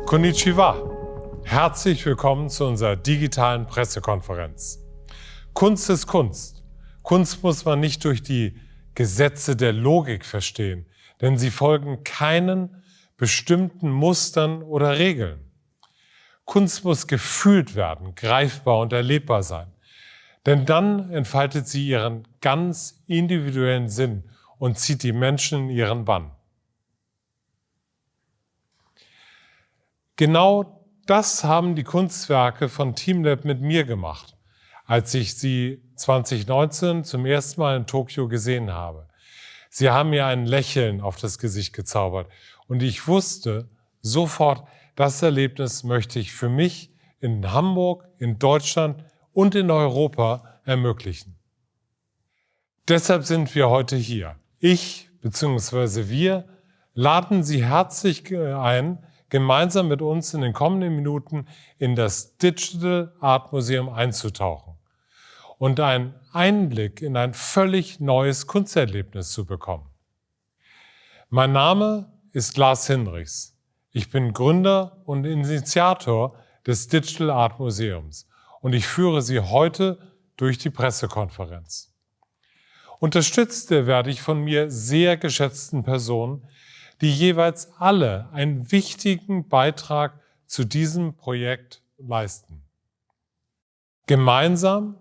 Konnichiwa! Herzlich willkommen zu unserer digitalen Pressekonferenz. Kunst ist Kunst. Kunst muss man nicht durch die Gesetze der Logik verstehen, denn sie folgen keinen bestimmten Mustern oder Regeln. Kunst muss gefühlt werden, greifbar und erlebbar sein. Denn dann entfaltet sie ihren ganz individuellen Sinn und zieht die Menschen in ihren Bann. Genau das haben die Kunstwerke von teamLab mit mir gemacht, als ich sie 2019 zum ersten Mal in Tokio gesehen habe. Sie haben mir ein Lächeln auf das Gesicht gezaubert und ich wusste sofort, das Erlebnis möchte ich für mich in Hamburg, in Deutschland und in Europa ermöglichen. Deshalb sind wir heute hier. Ich bzw. wir laden Sie herzlich ein, gemeinsam mit uns in den kommenden Minuten in das Digital Art Museum einzutauchen und einen Einblick in ein völlig neues Kunsterlebnis zu bekommen. Mein Name ist Lars Hinrichs. Ich bin Gründer und Initiator des Digital Art Museums und ich führe Sie heute durch die Pressekonferenz. Unterstützt werde ich von mir sehr geschätzten Personen, die jeweils alle einen wichtigen Beitrag zu diesem Projekt leisten. Gemeinsam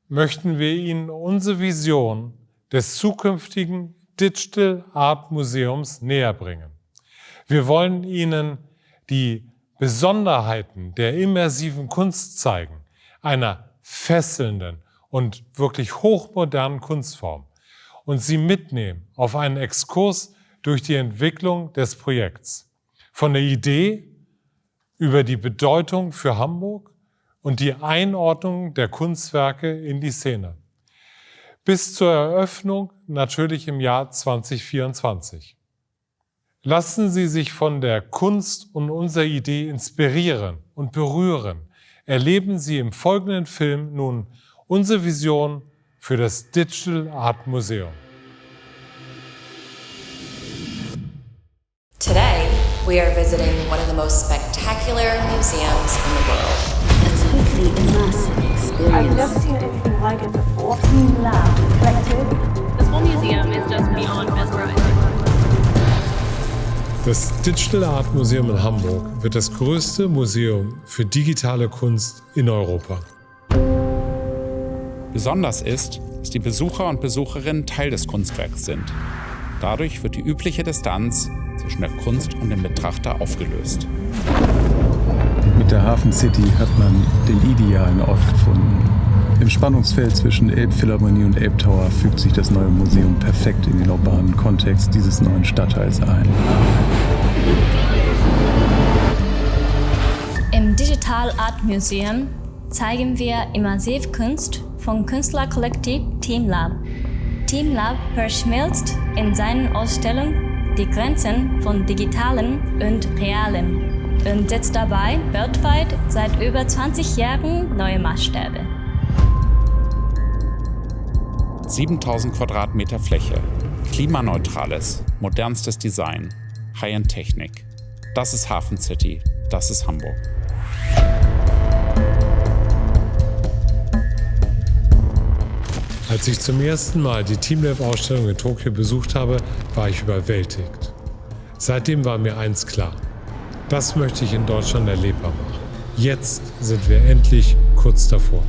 möchten wir Ihnen unsere Vision des zukünftigen Digital Art Museums näher bringen. Wir wollen Ihnen die Besonderheiten der immersiven Kunst zeigen, einer fesselnden und wirklich hochmodernen Kunstform, und Sie mitnehmen auf einen Exkurs durch die Entwicklung des Projekts. Von der Idee über die Bedeutung für Hamburg und die Einordnung der Kunstwerke in die Szene. Bis zur Eröffnung natürlich im Jahr 2024. Lassen Sie sich von der Kunst und unserer Idee inspirieren und berühren. Erleben Sie im folgenden Film nun unsere Vision für das Digital Art Museum. Today, we are visiting one of the most spectacular museums in the world. A totally immersive experience. I've never seen anything like it before. teamLab Collective. This whole museum is just beyond mesmerizing. Das Digital Art Museum in Hamburg wird das größte Museum für digitale Kunst in Europa. Besonders ist, dass die Besucher und Besucherinnen Teil des Kunstwerks sind. Dadurch wird die übliche Distanz zwischen der Kunst und dem Betrachter aufgelöst. Mit der Hafen City hat man den idealen Ort gefunden. Im Spannungsfeld zwischen Elbphilharmonie und Elbtower fügt sich das neue Museum perfekt in den urbanen Kontext dieses neuen Stadtteils ein. Im Digital Art Museum zeigen wir Immersivkunst vom Künstlerkollektiv teamLab. teamLab verschmilzt in seinen Ausstellungen die Grenzen von Digitalem und Realem und setzt dabei weltweit seit über 20 Jahren neue Maßstäbe. 7000 Quadratmeter Fläche, klimaneutrales, modernstes Design, High-End-Technik. Das ist Hafen City, das ist Hamburg. Als ich zum ersten Mal die teamLab-Ausstellung in Tokio besucht habe, war ich überwältigt. Seitdem war mir eins klar: Das möchte ich in Deutschland erlebbar machen. Jetzt sind wir endlich kurz davor.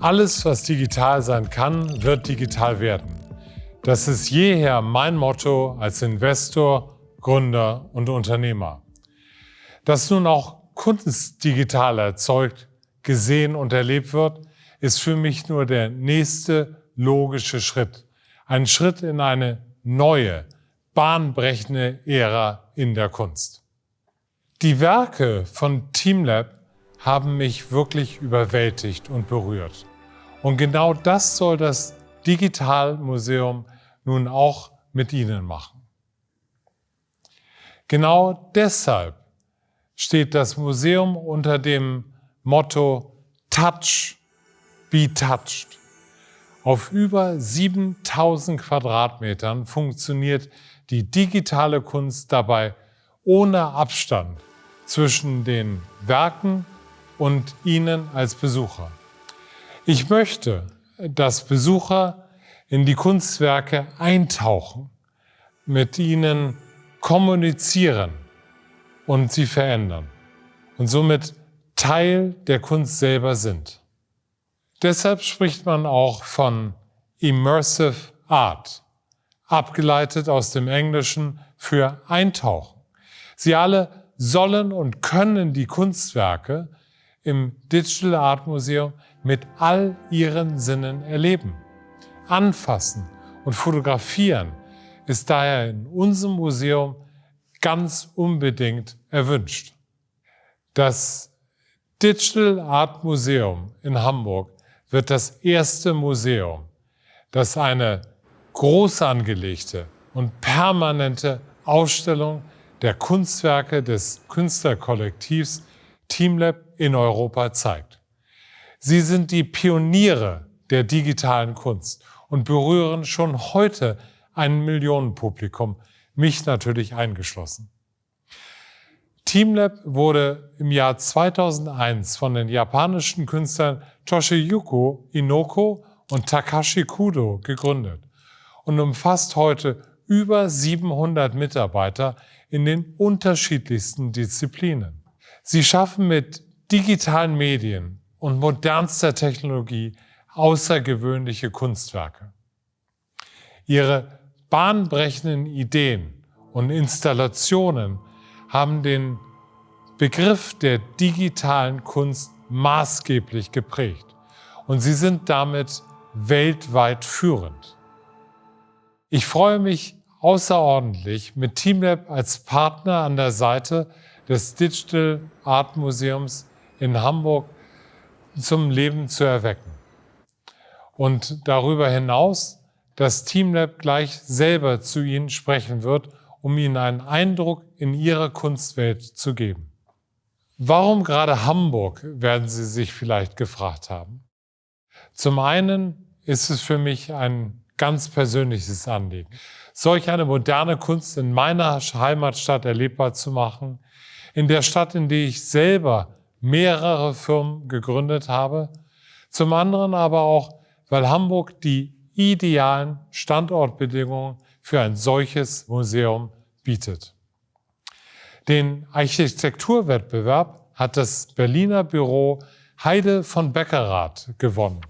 Alles, was digital sein kann, wird digital werden. Das ist jeher mein Motto als Investor, Gründer und Unternehmer. Dass nun auch Kunst digital erzeugt, gesehen und erlebt wird, ist für mich nur der nächste logische Schritt. Ein Schritt in eine neue, bahnbrechende Ära in der Kunst. Die Werke von teamLab haben mich wirklich überwältigt und berührt. Und genau das soll das Digitalmuseum nun auch mit Ihnen machen. Genau deshalb steht das Museum unter dem Motto Touch, be touched. Auf über 7000 Quadratmetern funktioniert die digitale Kunst dabei ohne Abstand zwischen den Werken und Ihnen als Besucher. Ich möchte, dass Besucher in die Kunstwerke eintauchen, mit ihnen kommunizieren und sie verändern und somit Teil der Kunst selber sind. Deshalb spricht man auch von Immersive Art, abgeleitet aus dem Englischen für Eintauchen. Sie alle sollen und können die Kunstwerke im Digital Art Museum mit all ihren Sinnen erleben. Anfassen und fotografieren ist daher in unserem Museum ganz unbedingt erwünscht. Das Digital Art Museum in Hamburg wird das erste Museum, das eine groß angelegte und permanente Ausstellung der Kunstwerke des Künstlerkollektivs TeamLab in Europa zeigt. Sie sind die Pioniere der digitalen Kunst und berühren schon heute ein Millionenpublikum, mich natürlich eingeschlossen. TeamLab wurde im Jahr 2001 von den japanischen Künstlern Toshiyuki Inoko und Takashi Kudo gegründet und umfasst heute über 700 Mitarbeiter in den unterschiedlichsten Disziplinen. Sie schaffen mit digitalen Medien und modernster Technologie außergewöhnliche Kunstwerke. Ihre bahnbrechenden Ideen und Installationen haben den Begriff der digitalen Kunst maßgeblich geprägt und sie sind damit weltweit führend. Ich freue mich außerordentlich, mit TeamLab als Partner an der Seite des Digital Art Museums in Hamburg zum Leben zu erwecken. Und darüber hinaus, dass TeamLab gleich selber zu Ihnen sprechen wird, um Ihnen einen Eindruck in Ihre Kunstwelt zu geben. Warum gerade Hamburg, werden Sie sich vielleicht gefragt haben. Zum einen ist es für mich ein ganz persönliches Anliegen, solch eine moderne Kunst in meiner Heimatstadt erlebbar zu machen, in der Stadt, in der ich selber mehrere Firmen gegründet habe. Zum anderen aber auch, weil Hamburg die idealen Standortbedingungen für ein solches Museum bietet. Den Architekturwettbewerb hat das Berliner Büro Heide von Beckerath gewonnen.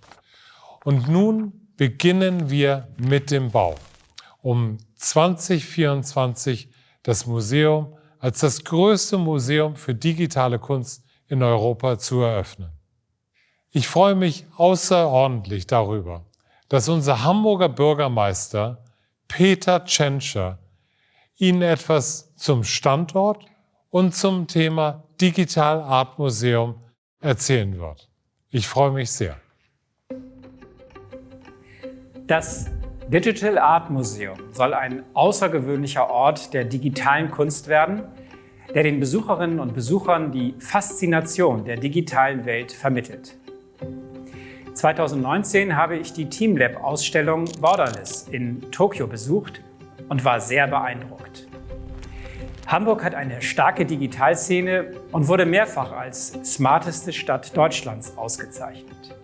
Und nun beginnen wir mit dem Bau, um 2024 das Museum als das größte Museum für digitale Kunst in Europa zu eröffnen. Ich freue mich außerordentlich darüber, dass unser Hamburger Bürgermeister Peter Tschentscher Ihnen etwas zum Standort und zum Thema Digital Art Museum erzählen wird. Ich freue mich sehr. Das Digital Art Museum soll ein außergewöhnlicher Ort der digitalen Kunst werden, der den Besucherinnen und Besuchern die Faszination der digitalen Welt vermittelt. 2019 habe ich die TeamLab-Ausstellung Borderless in Tokio besucht und war sehr beeindruckt. Hamburg hat eine starke Digitalszene und wurde mehrfach als smarteste Stadt Deutschlands ausgezeichnet.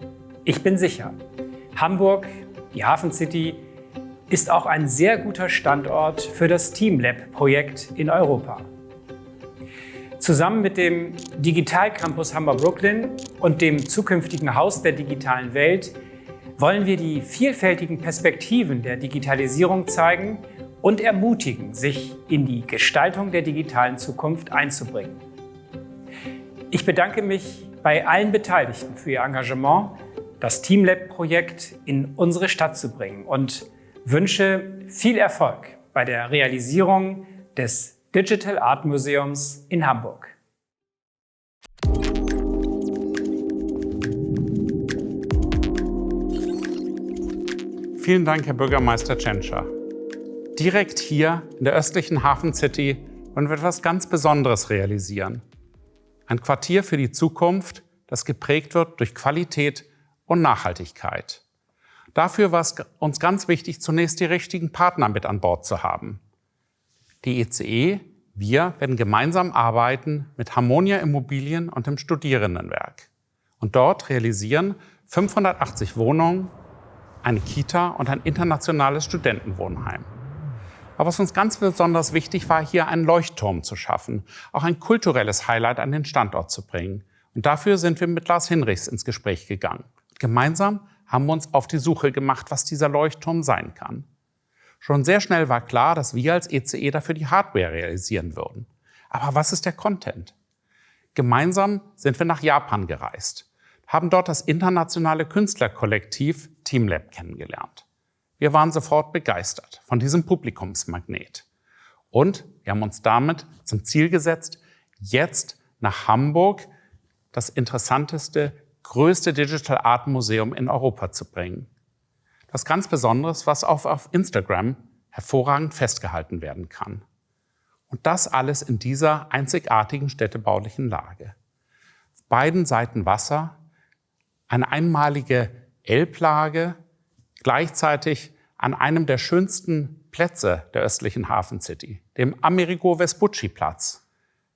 Ich bin sicher, Hamburg, die Hafen City, ist auch ein sehr guter Standort für das TeamLab-Projekt in Europa. Zusammen mit dem Digital Campus Hamburg-Brooklyn und dem zukünftigen Haus der digitalen Welt wollen wir die vielfältigen Perspektiven der Digitalisierung zeigen und ermutigen, sich in die Gestaltung der digitalen Zukunft einzubringen. Ich bedanke mich bei allen Beteiligten für ihr Engagement, das TeamLab-Projekt in unsere Stadt zu bringen und wünsche viel Erfolg bei der Realisierung des Digital Art Museums in Hamburg. Vielen Dank, Herr Bürgermeister Tschentscher. Direkt hier in der östlichen Hafen City wollen wir etwas ganz Besonderes realisieren. Ein Quartier für die Zukunft, das geprägt wird durch Qualität und Nachhaltigkeit. Dafür war es uns ganz wichtig, zunächst die richtigen Partner mit an Bord zu haben. Die ECE, wir werden gemeinsam arbeiten mit Harmonia Immobilien und dem Studierendenwerk und dort realisieren 580 Wohnungen, eine Kita und ein internationales Studentenwohnheim. Aber was uns ganz besonders wichtig war, hier einen Leuchtturm zu schaffen, auch ein kulturelles Highlight an den Standort zu bringen. Und dafür sind wir mit Lars Hinrichs ins Gespräch gegangen. Gemeinsam haben wir uns auf die Suche gemacht, was dieser Leuchtturm sein kann. Schon sehr schnell war klar, dass wir als ECE dafür die Hardware realisieren würden. Aber was ist der Content? Gemeinsam sind wir nach Japan gereist, haben dort das internationale Künstlerkollektiv TeamLab kennengelernt. Wir waren sofort begeistert von diesem Publikumsmagnet. Und wir haben uns damit zum Ziel gesetzt, jetzt nach Hamburg das interessanteste, größte Digital Art Museum in Europa zu bringen. Das ganz Besonderes, was auch auf Instagram hervorragend festgehalten werden kann. Und das alles in dieser einzigartigen städtebaulichen Lage. Auf beiden Seiten Wasser, eine einmalige Elblage, gleichzeitig an einem der schönsten Plätze der östlichen Hafencity, dem Amerigo Vespucci Platz,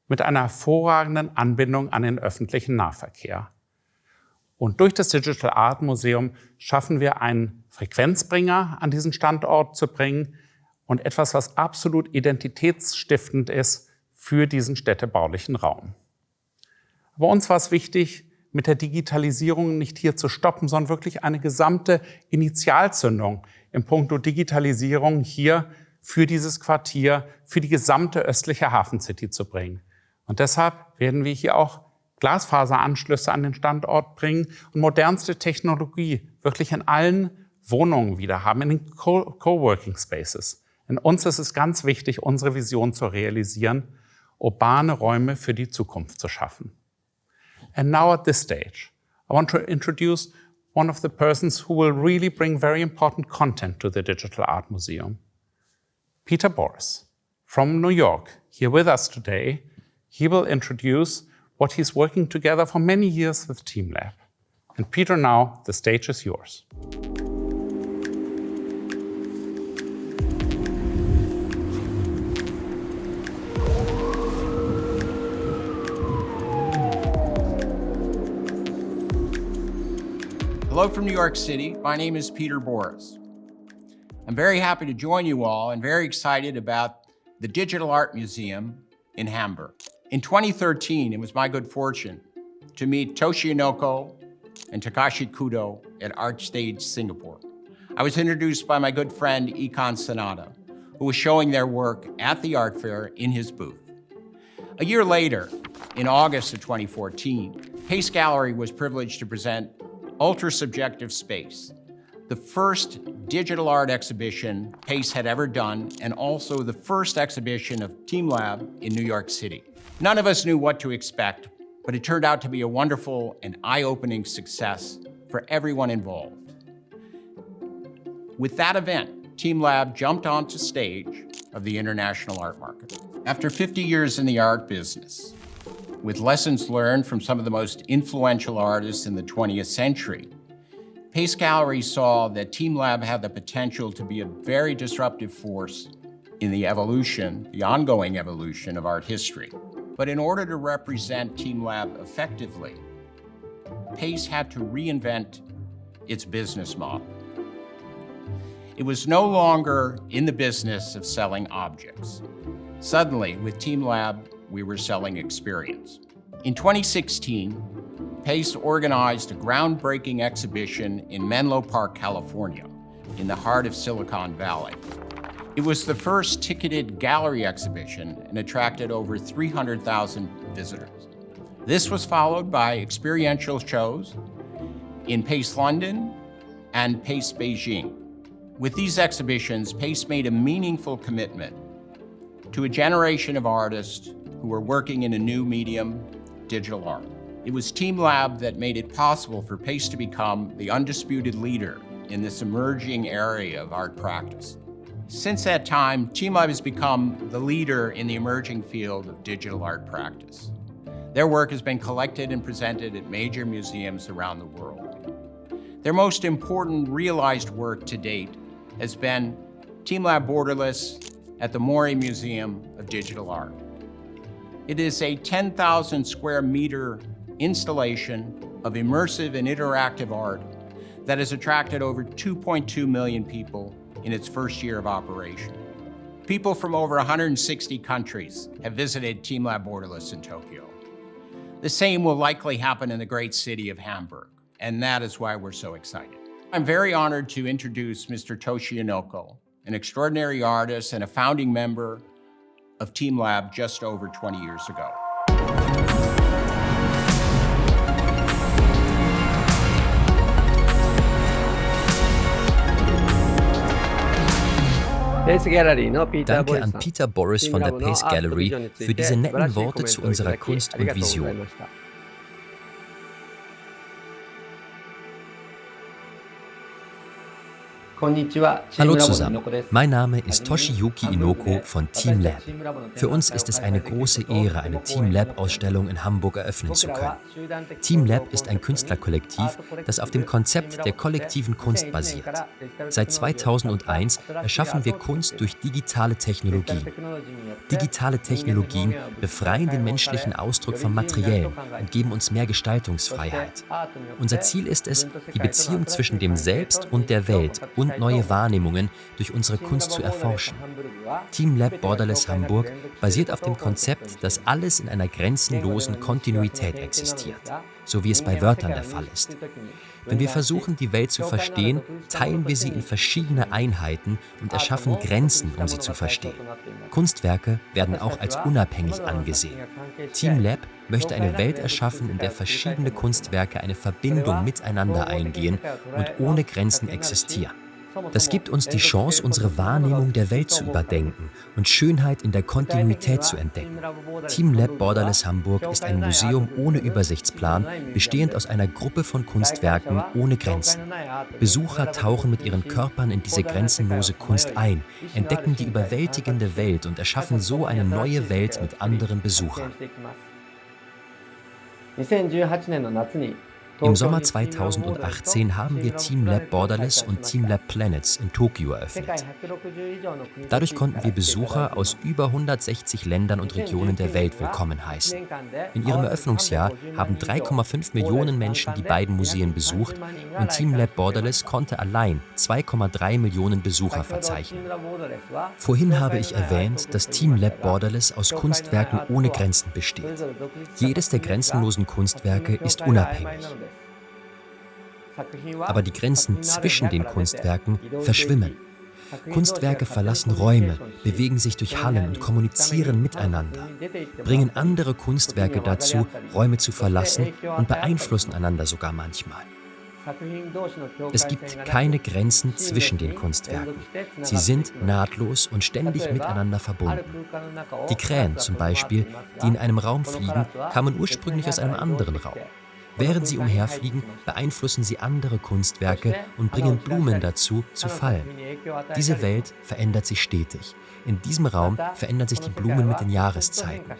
mit einer hervorragenden Anbindung an den öffentlichen Nahverkehr. Und durch das Digital Art Museum schaffen wir einen Frequenzbringer an diesen Standort zu bringen und etwas, was absolut identitätsstiftend ist für diesen städtebaulichen Raum. Aber uns war es wichtig, mit der Digitalisierung nicht hier zu stoppen, sondern wirklich eine gesamte Initialzündung im Puncto Digitalisierung hier für dieses Quartier, für die gesamte östliche Hafencity zu bringen. Und deshalb werden wir hier auch Glasfaseranschlüsse an den Standort bringen und modernste Technologie wirklich in allen Wohnungen wieder haben, in den Coworking Spaces. In uns ist es ganz wichtig, unsere Vision zu realisieren, urbane Räume für die Zukunft zu schaffen. And now at this stage, I want to introduce one of the persons who will really bring very important content to the Digital Art Museum. Peter Boris, from New York, here with us today. He will introduce what he's working together for many years with TeamLab. And Peter, now the stage is yours. Hello from New York City. My name is Peter Boris. I'm very happy to join you all and very excited about the Digital Art Museum in Hamburg. In 2013, it was my good fortune to meet Toshi Inoko and Takashi Kudo at ArtStage Singapore. I was introduced by my good friend Ikan Sanada, who was showing their work at the art fair in his booth. A year later, in August of 2014, Pace Gallery was privileged to present Ultra Subjective Space, the first digital art exhibition Pace had ever done, and also the first exhibition of TeamLab in New York City. None of us knew what to expect, but it turned out to be a wonderful and eye-opening success for everyone involved. With that event, TeamLab jumped onto stage of the international art market. After 50 years in the art business, with lessons learned from some of the most influential artists in the 20th century, Pace Gallery saw that TeamLab had the potential to be a very disruptive force in the evolution, the ongoing evolution of art history. But in order to represent TeamLab effectively, Pace had to reinvent its business model. It was no longer in the business of selling objects. Suddenly, with TeamLab, we were selling experience. In 2016, Pace organized a groundbreaking exhibition in Menlo Park, California, in the heart of Silicon Valley. It was the first ticketed gallery exhibition and attracted over 300,000 visitors. This was followed by experiential shows in Pace London and Pace Beijing. With these exhibitions, Pace made a meaningful commitment to a generation of artists who were working in a new medium, digital art. It was TeamLab that made it possible for Pace to become the undisputed leader in this emerging area of art practice. Since that time, TeamLab has become the leader in the emerging field of digital art practice. Their work has been collected and presented at major museums around the world. Their most important realized work to date has been TeamLab Borderless at the Mori Museum of Digital Art. It is a 10,000 square meter installation of immersive and interactive art that has attracted over 2.2 million people in its first year of operation. People from over 160 countries have visited TeamLab Borderless in Tokyo. The same will likely happen in the great city of Hamburg, and that is why we're so excited. I'm very honored to introduce Mr. Toshi Inoko, an extraordinary artist and a founding member of TeamLab just over 20 years ago. Danke an Peter Boris von der Pace Gallery für diese netten Worte zu unserer Kunst und Vision. Hallo zusammen, mein Name ist Toshiyuki Inoko von TeamLab. Für uns ist es eine große Ehre, eine TeamLab-Ausstellung in Hamburg eröffnen zu können. TeamLab ist ein Künstlerkollektiv, das auf dem Konzept der kollektiven Kunst basiert. Seit 2001 erschaffen wir Kunst durch digitale Technologien. Digitale Technologien befreien den menschlichen Ausdruck vom Materiellen und geben uns mehr Gestaltungsfreiheit. Unser Ziel ist es, die Beziehung zwischen dem Selbst und der Welt und neue Wahrnehmungen durch unsere Kunst zu erforschen. TeamLab Borderless Hamburg basiert auf dem Konzept, dass alles in einer grenzenlosen Kontinuität existiert, so wie es bei Wörtern der Fall ist. Wenn wir versuchen, die Welt zu verstehen, teilen wir sie in verschiedene Einheiten und erschaffen Grenzen, um sie zu verstehen. Kunstwerke werden auch als unabhängig angesehen. TeamLab möchte eine Welt erschaffen, in der verschiedene Kunstwerke eine Verbindung miteinander eingehen und ohne Grenzen existieren. Das gibt uns die Chance, unsere Wahrnehmung der Welt zu überdenken und Schönheit in der Kontinuität zu entdecken. TeamLab Borderless Hamburg ist ein Museum ohne Übersichtsplan, bestehend aus einer Gruppe von Kunstwerken ohne Grenzen. Besucher tauchen mit ihren Körpern in diese grenzenlose Kunst ein, entdecken die überwältigende Welt und erschaffen so eine neue Welt mit anderen Besuchern. Im Sommer 2018 haben wir TeamLab Borderless und TeamLab Planets in Tokio eröffnet. Dadurch konnten wir Besucher aus über 160 Ländern und Regionen der Welt willkommen heißen. In ihrem Eröffnungsjahr haben 3,5 Millionen Menschen die beiden Museen besucht und TeamLab Borderless konnte allein 2,3 Millionen Besucher verzeichnen. Vorhin habe ich erwähnt, dass TeamLab Borderless aus Kunstwerken ohne Grenzen besteht. Jedes der grenzenlosen Kunstwerke ist unabhängig. Aber die Grenzen zwischen den Kunstwerken verschwimmen. Kunstwerke verlassen Räume, bewegen sich durch Hallen und kommunizieren miteinander, bringen andere Kunstwerke dazu, Räume zu verlassen und beeinflussen einander sogar manchmal. Es gibt keine Grenzen zwischen den Kunstwerken. Sie sind nahtlos und ständig miteinander verbunden. Die Krähen zum Beispiel, die in einem Raum fliegen, kamen ursprünglich aus einem anderen Raum. Während sie umherfliegen, beeinflussen sie andere Kunstwerke und bringen Blumen dazu, zu fallen. Diese Welt verändert sich stetig. In diesem Raum verändern sich die Blumen mit den Jahreszeiten.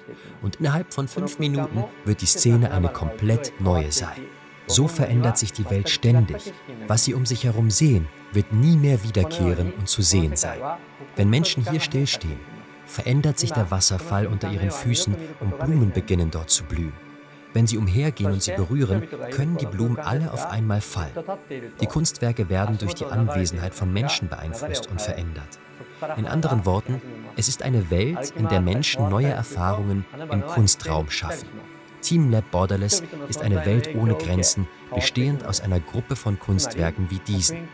Und innerhalb von 5 Minuten wird die Szene eine komplett neue sein. So verändert sich die Welt ständig. Was sie um sich herum sehen, wird nie mehr wiederkehren und zu sehen sein. Wenn Menschen hier stillstehen, verändert sich der Wasserfall unter ihren Füßen und Blumen beginnen dort zu blühen. Wenn sie umhergehen und sie berühren, können die Blumen alle auf einmal fallen. Die Kunstwerke werden durch die Anwesenheit von Menschen beeinflusst und verändert. In anderen Worten, es ist eine Welt, in der Menschen neue Erfahrungen im Kunstraum schaffen. TeamLab Borderless ist eine Welt ohne Grenzen, bestehend aus einer Gruppe von Kunstwerken wie diesen.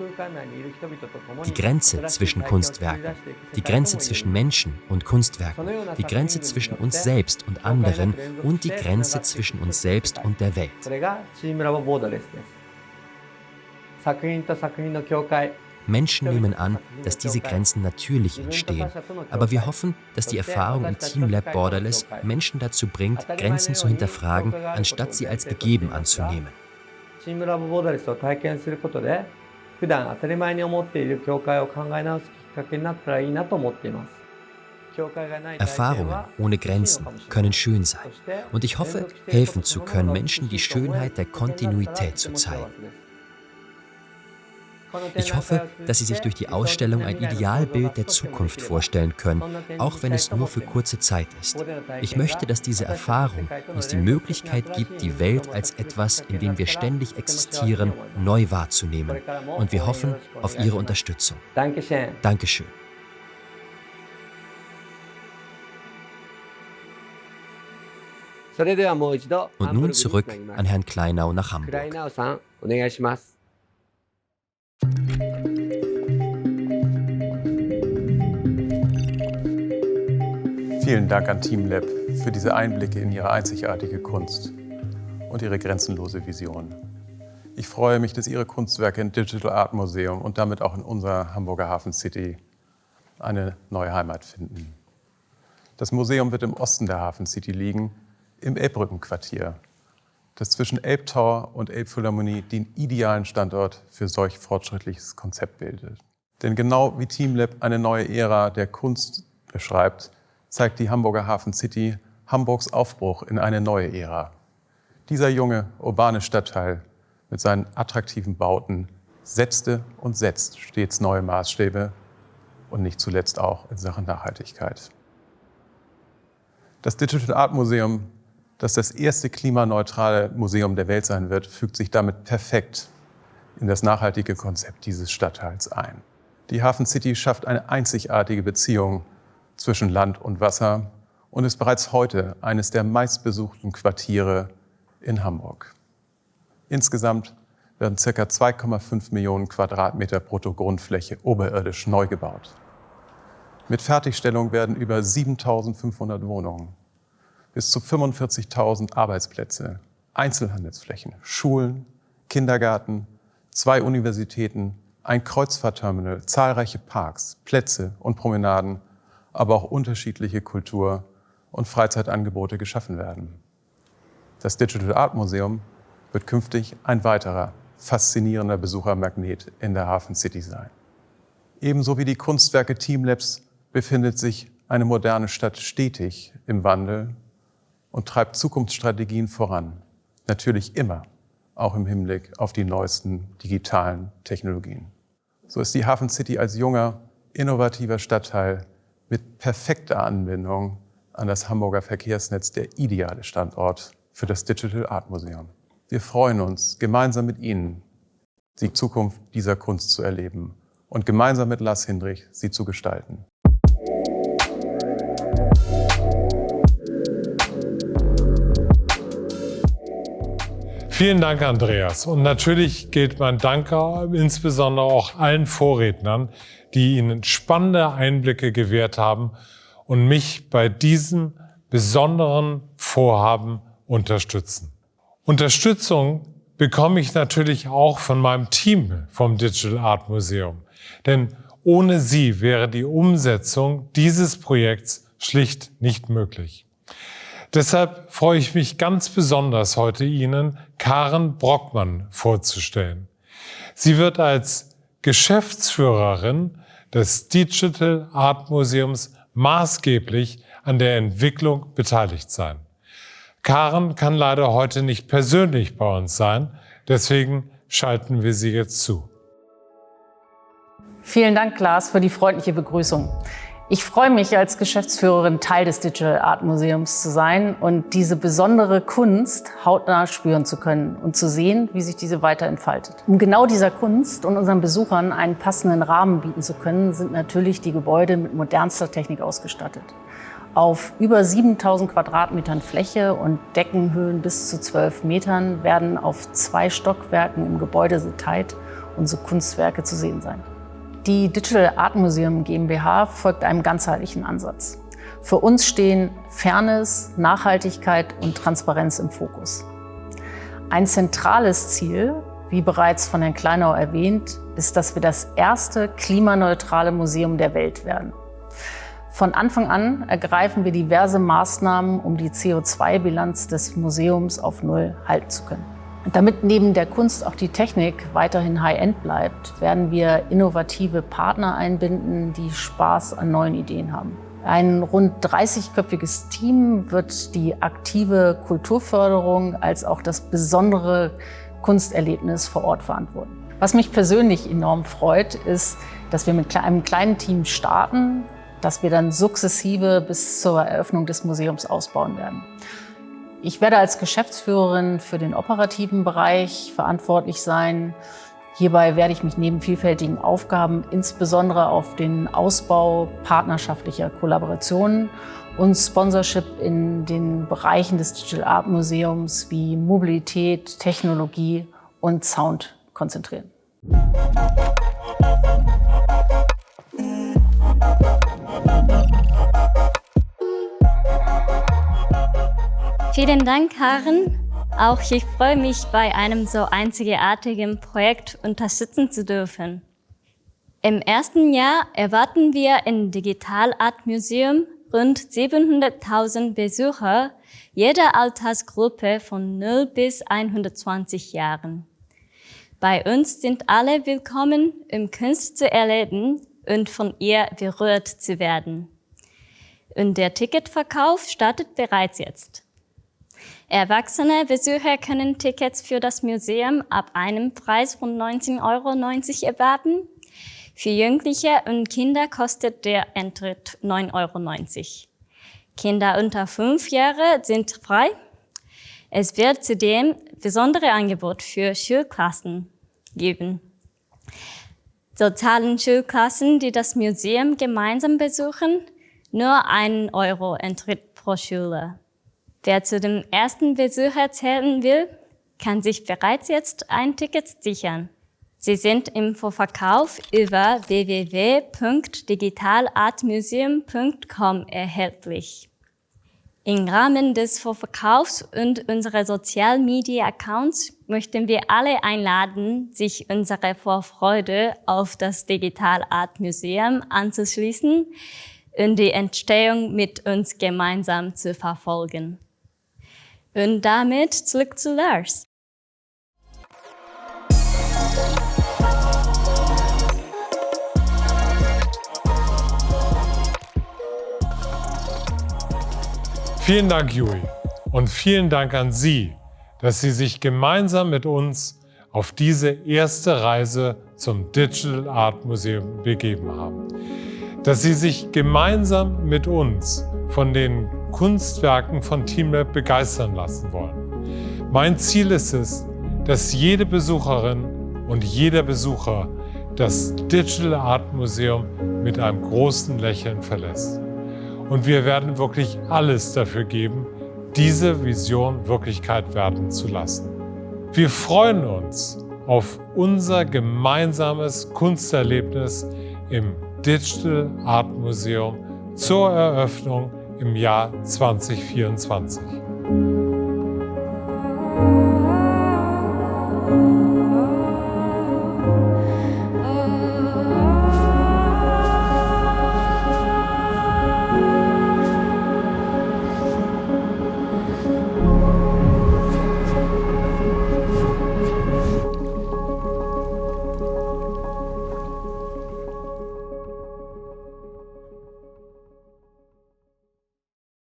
Die Grenze zwischen Kunstwerken, die Grenze zwischen Menschen und Kunstwerken, die Grenze zwischen uns selbst und anderen und die Grenze zwischen uns selbst und der Welt. Menschen nehmen an, dass diese Grenzen natürlich entstehen, aber wir hoffen, dass die Erfahrung in TeamLab Borderless Menschen dazu bringt, Grenzen zu hinterfragen, anstatt sie als gegeben anzunehmen. Erfahrungen ohne Grenzen können schön sein. Und ich hoffe, helfen zu können, Menschen die Schönheit der Kontinuität zu zeigen. Ich hoffe, dass Sie sich durch die Ausstellung ein Idealbild der Zukunft vorstellen können, auch wenn es nur für kurze Zeit ist. Ich möchte, dass diese Erfahrung uns die Möglichkeit gibt, die Welt als etwas, in dem wir ständig existieren, neu wahrzunehmen. Und wir hoffen auf Ihre Unterstützung. Dankeschön. Und nun zurück an Herrn Kleinau nach Hamburg. Vielen Dank an TeamLab für diese Einblicke in ihre einzigartige Kunst und ihre grenzenlose Vision. Ich freue mich, dass Ihre Kunstwerke im Digital Art Museum und damit auch in unserer Hamburger Hafen City eine neue Heimat finden. Das Museum wird im Osten der Hafen City liegen, im Elbbrückenquartier, das zwischen Elbtower und Elbphilharmonie den idealen Standort für solch fortschrittliches Konzept bildet. Denn genau wie TeamLab eine neue Ära der Kunst beschreibt, zeigt die Hamburger Hafen City Hamburgs Aufbruch in eine neue Ära. Dieser junge, urbane Stadtteil mit seinen attraktiven Bauten setzte und setzt stets neue Maßstäbe und nicht zuletzt auch in Sachen Nachhaltigkeit. Das Digital Art Museum, das das erste klimaneutrale Museum der Welt sein wird, fügt sich damit perfekt in das nachhaltige Konzept dieses Stadtteils ein. Die Hafen City schafft eine einzigartige Beziehung zwischen Land und Wasser und ist bereits heute eines der meistbesuchten Quartiere in Hamburg. Insgesamt werden ca. 2,5 Millionen Quadratmeter Bruttogrundfläche oberirdisch neu gebaut. Mit Fertigstellung werden über 7.500 Wohnungen, bis zu 45.000 Arbeitsplätze, Einzelhandelsflächen, Schulen, Kindergarten, 2 Universitäten, ein Kreuzfahrtterminal, zahlreiche Parks, Plätze und Promenaden, aber auch unterschiedliche Kultur- und Freizeitangebote geschaffen werden. Das Digital Art Museum wird künftig ein weiterer faszinierender Besuchermagnet in der Hafen City sein. Ebenso wie die Kunstwerke TeamLabs befindet sich eine moderne Stadt stetig im Wandel und treibt Zukunftsstrategien voran. Natürlich immer, auch im Hinblick auf die neuesten digitalen Technologien. So ist die Hafen City als junger, innovativer Stadtteil mit perfekter Anbindung an das Hamburger Verkehrsnetz der ideale Standort für das Digital Art Museum. Wir freuen uns, gemeinsam mit Ihnen die Zukunft dieser Kunst zu erleben und gemeinsam mit Lars Hindrich sie zu gestalten. Vielen Dank, Andreas. Und natürlich gilt mein Dank insbesondere auch allen Vorrednern, die Ihnen spannende Einblicke gewährt haben und mich bei diesem besonderen Vorhaben unterstützen. Unterstützung bekomme ich natürlich auch von meinem Team vom Digital Art Museum. Denn ohne sie wäre die Umsetzung dieses Projekts schlicht nicht möglich. Deshalb freue ich mich ganz besonders, heute Ihnen Karen Brockmann vorzustellen. Sie wird als Geschäftsführerin des Digital Art Museums maßgeblich an der Entwicklung beteiligt sein. Karen kann leider heute nicht persönlich bei uns sein, deswegen schalten wir sie jetzt zu. Vielen Dank, Lars, für die freundliche Begrüßung. Ich freue mich, als Geschäftsführerin Teil des Digital Art Museums zu sein und diese besondere Kunst hautnah spüren zu können und zu sehen, wie sich diese weiter entfaltet. Um genau dieser Kunst und unseren Besuchern einen passenden Rahmen bieten zu können, sind natürlich die Gebäude mit modernster Technik ausgestattet. Auf über 7.000 Quadratmetern Fläche und Deckenhöhen bis zu 12 Metern werden auf 2 Stockwerken im Gebäudedetail unsere Kunstwerke zu sehen sein. Die Digital Art Museum GmbH folgt einem ganzheitlichen Ansatz. Für uns stehen Fairness, Nachhaltigkeit und Transparenz im Fokus. Ein zentrales Ziel, wie bereits von Herrn Kleinau erwähnt, ist, dass wir das erste klimaneutrale Museum der Welt werden. Von Anfang an ergreifen wir diverse Maßnahmen, um die CO2-Bilanz des Museums auf Null halten zu können. Damit neben der Kunst auch die Technik weiterhin High-End bleibt, werden wir innovative Partner einbinden, die Spaß an neuen Ideen haben. Ein rund 30-köpfiges Team wird die aktive Kulturförderung als auch das besondere Kunsterlebnis vor Ort verantworten. Was mich persönlich enorm freut, ist, dass wir mit einem kleinen Team starten, das wir dann sukzessive bis zur Eröffnung des Museums ausbauen werden. Ich werde als Geschäftsführerin für den operativen Bereich verantwortlich sein. Hierbei werde ich mich neben vielfältigen Aufgaben insbesondere auf den Ausbau partnerschaftlicher Kollaborationen und Sponsorship in den Bereichen des Digital Art Museums wie Mobilität, Technologie und Sound konzentrieren. Vielen Dank, Karen. Auch ich freue mich, bei einem so einzigartigen Projekt unterstützen zu dürfen. Im ersten Jahr erwarten wir im Digital Art Museum rund 700.000 Besucher jeder Altersgruppe von 0 bis 120 Jahren. Bei uns sind alle willkommen, um Kunst zu erleben und von ihr berührt zu werden. Und der Ticketverkauf startet bereits jetzt. Erwachsene Besucher können Tickets für das Museum ab einem Preis von 19,90 € erwerben. Für Jugendliche und Kinder kostet der Eintritt 9,90 €. Kinder unter 5 Jahre sind frei. Es wird zudem besondere Angebote für Schulklassen geben. So zahlen Schulklassen, die das Museum gemeinsam besuchen, nur 1 € Eintritt pro Schüler. Wer zu dem ersten Besucher zählen will, kann sich bereits jetzt ein Ticket sichern. Sie sind im Vorverkauf über www.digitalartmuseum.com erhältlich. Im Rahmen des Vorverkaufs und unserer Social-Media-Accounts möchten wir alle einladen, sich unserer Vorfreude auf das Digital Art Museum anzuschließen und die Entstehung mit uns gemeinsam zu verfolgen. Und damit zurück zu Lars. Vielen Dank, Juri. Und vielen Dank an Sie, dass Sie sich gemeinsam mit uns auf diese erste Reise zum Digital Art Museum begeben haben. Dass Sie sich gemeinsam mit uns von den Kunstwerken von TeamLab begeistern lassen wollen. Mein Ziel ist es, dass jede Besucherin und jeder Besucher das Digital Art Museum mit einem großen Lächeln verlässt. Und wir werden wirklich alles dafür geben, diese Vision Wirklichkeit werden zu lassen. Wir freuen uns auf unser gemeinsames Kunsterlebnis im Digital Art Museum zur Eröffnung im Jahr 2024.